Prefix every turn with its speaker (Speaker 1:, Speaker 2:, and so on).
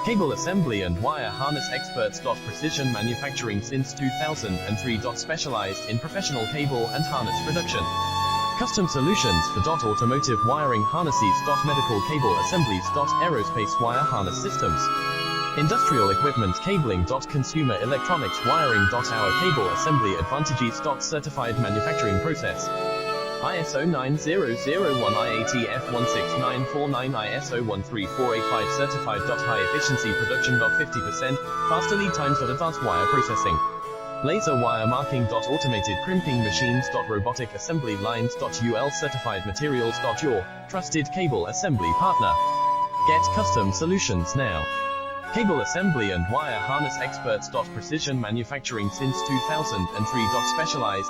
Speaker 1: Cable assembly and wire harness experts. Precision manufacturing since 2003. Specialized in professional cable and harness production. Custom solutions for automotive wiring harnesses. Medical cable assemblies. Aerospace wire harness systems. Industrial equipment cabling. Consumer electronics wiring. Our cable assembly advantages. Certified manufacturing process. ISO 9001 IATF 16949 ISO 13485 certified. High efficiency production. 50% faster lead times. Advanced wire processing. Laser wire marking. Automated crimping machines. Robotic assembly lines. UL certified materials. Your trusted cable assembly partner. Get custom solutions now. Cable assembly and wire harness experts. Precision manufacturing since 2003. Specialized